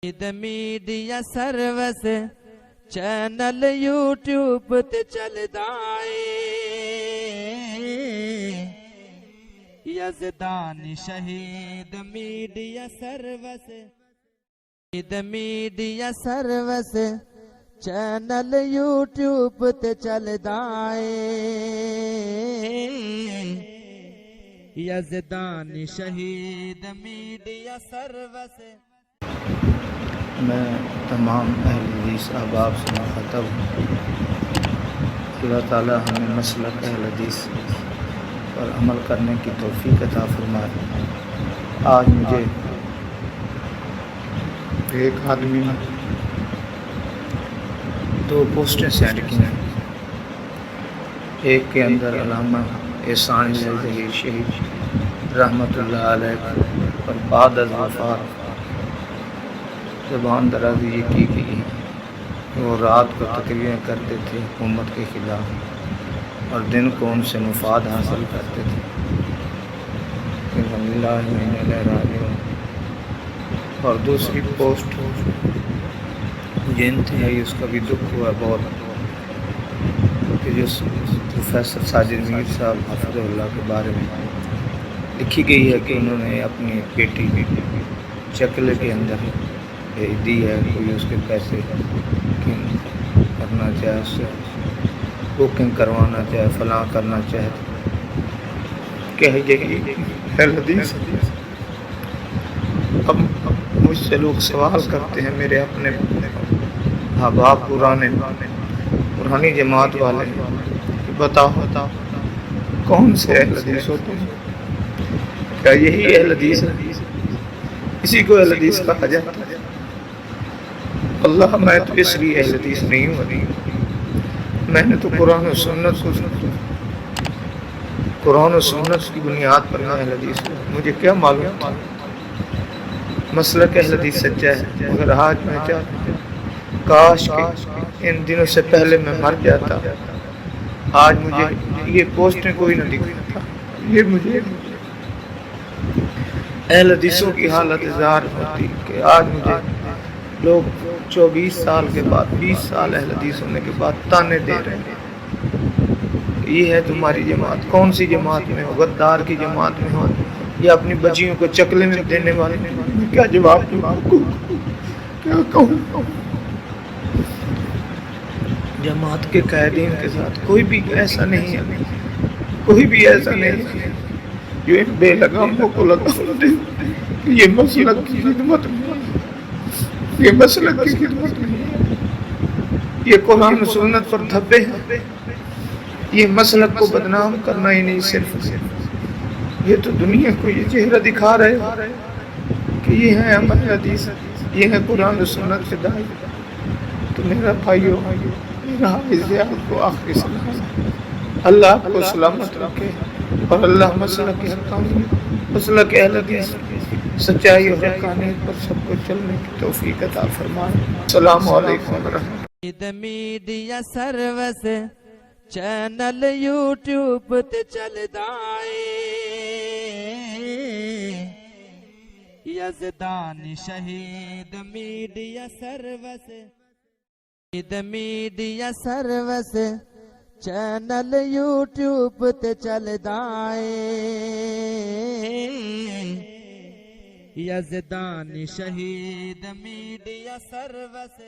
Media service channel YouTube تے چلدا اے یزدان شہید میڈیا سروس چینل یوٹیوب تے چلدا اے یزدان شہید میڈیا سروس۔ میں تمام اہل حدیث احباب سے مخاطب ہوں۔ اللہ تعالیٰ ہمیں مسلک اہل حدیث پر عمل کرنے کی توفیق عطا فرمائے۔ آج مجھے ایک آدمی نے 2 پوسٹیں سینڈ کی ہیں۔ ایک کے اندر علامہ احسان ظہیر شہید رحمۃ اللہ علیہ پر بعد از وفات زبان درازی یہ کی گئی ہے کہ وہ رات کو تقریریں کرتے تھے حکومت کے خلاف اور دن کو ان سے مفاد حاصل کرتے تھے۔ اور دوسری پوسٹ جن تھی اس کا بھی دکھ ہوا بہت کہ جو پروفیسر ساجد میر صاحب حفظ اللہ کے بارے میں لکھی گئی ہے کہ انہوں نے اپنی بیٹی چکلے کے اندر بھیج دی ہے، کوئی اس کے پیسے کرنا چاہے، اس سے بکنگ کروانا چاہے، فلاں کرنا چاہے، کہ یہی اہل حدیث۔ اب مجھ سے لوگ سوال کرتے ہیں، میرے اپنے احباب پرانی جماعت والے، کہ بتاؤ کون سے اہل حدیث ہوتے ہیں؟ کیا یہی اہل حدیث ہے؟ اسی کو اہل حدیث کہا جاتا ہے؟ اللہ، میں تو اس لیے اہل حدیث نہیں ہوں، میں نے تو قرآن و سنت کی بنیاد پر میں اہل حدیث ہوں۔ مجھے کیا معلوم تھا مسلک اہل حدیث سچا ہے؟ مگر آج میں چاہتا ہوں کاش کہ ان دنوں سے پہلے میں مر جاتا، آج مجھے یہ پوسٹیں کوئی نہ دکھاتا، یہ مجھے اہل حدیثوں کی حالت ظاہر ہوتی کہ آج مجھے لوگ 24 سال کے بعد، 20 سال اہل حدیث ہونے کے بعد تانے دے رہے ہیں۔ یہ ہے تمہاری جماعت؟ کون سی جماعت میں ہو؟ غدار کی جماعت میں ہو یا اپنی بچیوں کو چکلے میں دینے والے؟ کیا جواب دوں؟ کیا کہوں؟ جماعت کے قائدین کے ساتھ کوئی بھی ایسا نہیں ہے، کوئی بھی ایسا نہیں ہے جو ان بے لگاموں کو لگام دے کہ یہ مسلک کی خدمت میں، یہ مسلک کی خدمت نہیں ہے، یہ قرآن و سنت پر دھبے ہیں، یہ مسلک کو بدنام کرنا ہی نہیں، صرف یہ تو دنیا کو یہ چہرہ دکھا رہے کہ یہ ہے ہمارے حدیث، یہ ہے قرآن و سنت کے داعی۔ تو میرا بھائیو، میرا حافظ آپ کو آخری سلام، اللہ آپ کو سلامت رکھے اور اللہ مسلک حقانی، مسلک اہل حدیث، سچائی اور حقانیت پر سب کو چلنے کی توفیق عطا فرمائے۔ السلام علیکم ورحمۃ اللہ۔ میڈیا سروس چینل یوٹیوب تے چلدا اے یزدان شہید میڈیا سروس چینل یوٹیوب تے چلدا اے یزدان شہید میڈیا سروس۔